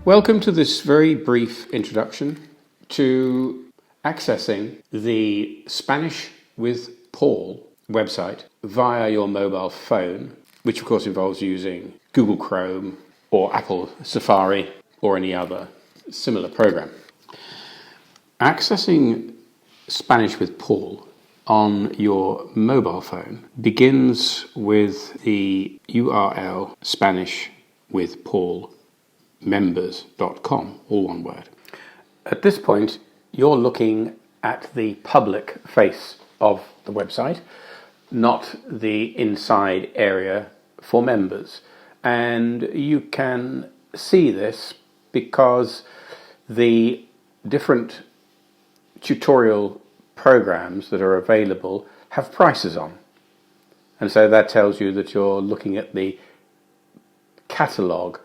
Welcome to this very brief introduction to accessing the Spanish with Paul website via your mobile phone, which of course involves using Google Chrome or Apple Safari or any other similar program. Accessing Spanish with Paul on your mobile phone begins with the URL SpanishWithPaul.members.com, all one word. At this point, you're looking at the public face of the website, not the inside area for members. And you can see this because the different tutorial programs that are available have prices on. And so that tells you that you're looking at the catalogue,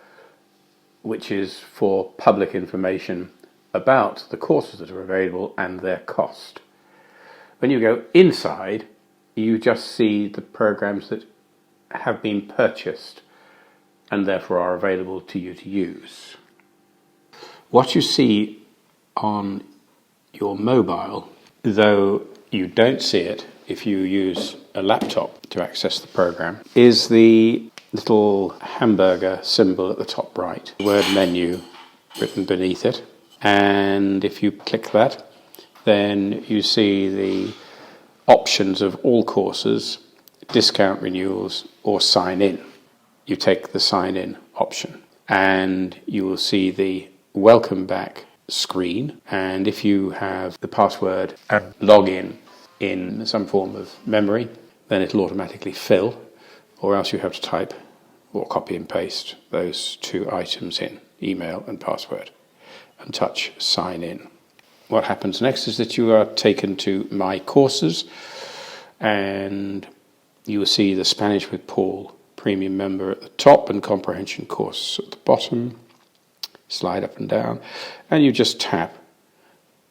which is for public information about the courses that are available and their cost. When you go inside, you just see the programs that have been purchased and therefore are available to you to use. What you see on your mobile, though you don't see it if you use a laptop to access the program, is the little hamburger symbol at the top right, the word menu written beneath it. And if you click that, then you see the options of all courses, discount renewals, or sign in. You take the sign in option and you will see the welcome back screen, and if you have the password and login in some form of memory, then it'll automatically fill, or else you have to type or copy and paste those two items in, email and password, and touch sign in. What happens next is that you are taken to My Courses, and you will see the Spanish with Paul Premium Member at the top and Comprehension Course at the bottom. Slide up and down, and you just tap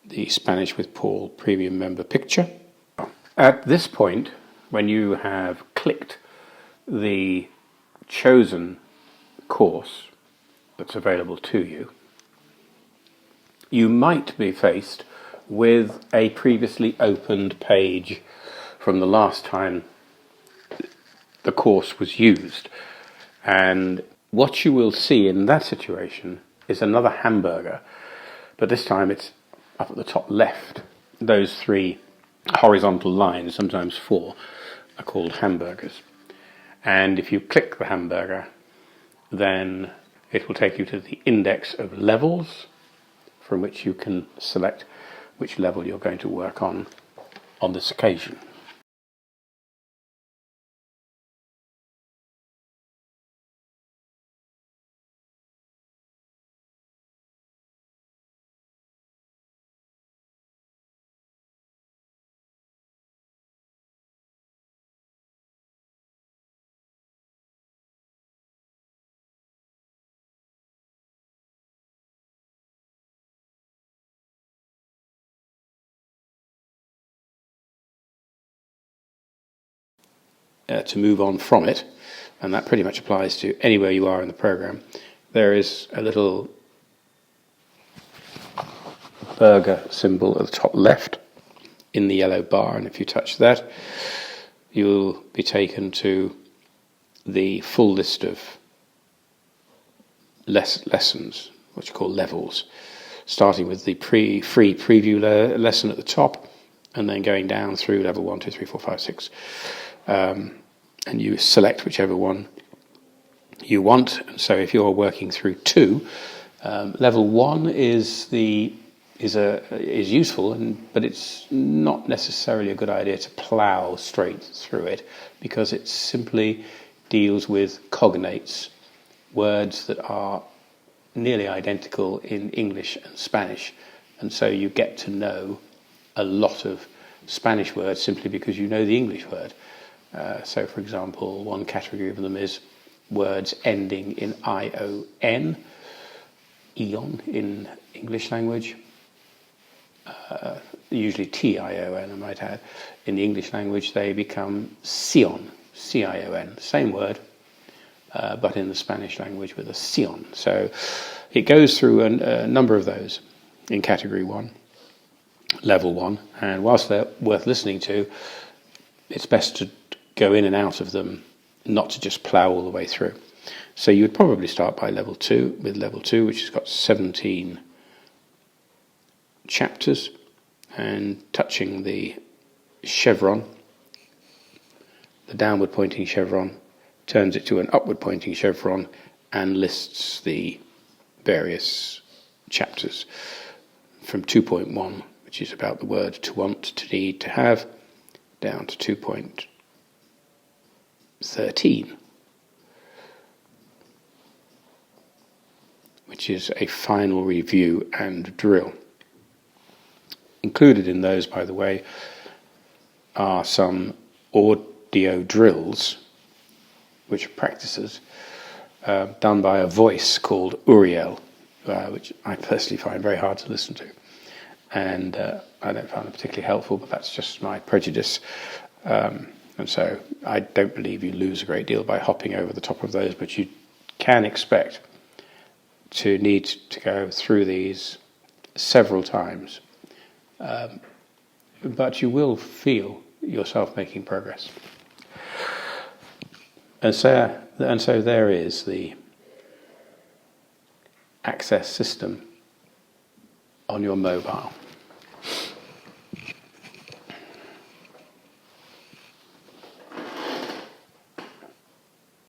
the Spanish with Paul Premium Member picture. At this point, when you have clicked the chosen course that's available to you, you might be faced with a previously opened page from the last time the course was used. And what you will see in that situation is another hamburger, but this time it's up at the top left. Those three horizontal lines, sometimes four, are called hamburgers. And if you click the hamburger, then it will take you to the index of levels from which you can select which level you're going to work on this occasion. To move on from it, and that pretty much applies to anywhere you are in the program, there is a little burger symbol at the top left in the yellow bar, and if you touch that, you'll be taken to the full list of lessons, what you call levels, starting with the free preview lesson at the top, and then going down through level 1, 2, 3, 4, 5, 6. And you select whichever one you want. And so if you're working through 2, level 1 is useful, but it's not necessarily a good idea to plough straight through it, because it simply deals with cognates, words that are nearly identical in English and Spanish, and so you get to know a lot of Spanish words simply because you know the English word. So, for example, one category of them is words ending in ION, eon in English language, usually TION, I might add. In the English language, they become sion, CION, same word, but in the Spanish language with a sion. So it goes through a number of those in category 1, level 1, and whilst they're worth listening to, it's best to go in and out of them, not to just plough all the way through. So you would probably start by level 2, with level 2, which has got 17 chapters, and touching the chevron, the downward pointing chevron, turns it to an upward pointing chevron and lists the various chapters from 2.1, which is about the word to want, to need, to have, down to 2.13, which is a final review and drill. Included in those, by the way, are some audio drills, which are practices, done by a voice called Uriel, which I personally find very hard to listen to. And I don't find it particularly helpful, but that's just my prejudice. And so I don't believe you lose a great deal by hopping over the top of those, but you can expect to need to go through these several times. But you will feel yourself making progress. And so there is the access system on your mobile.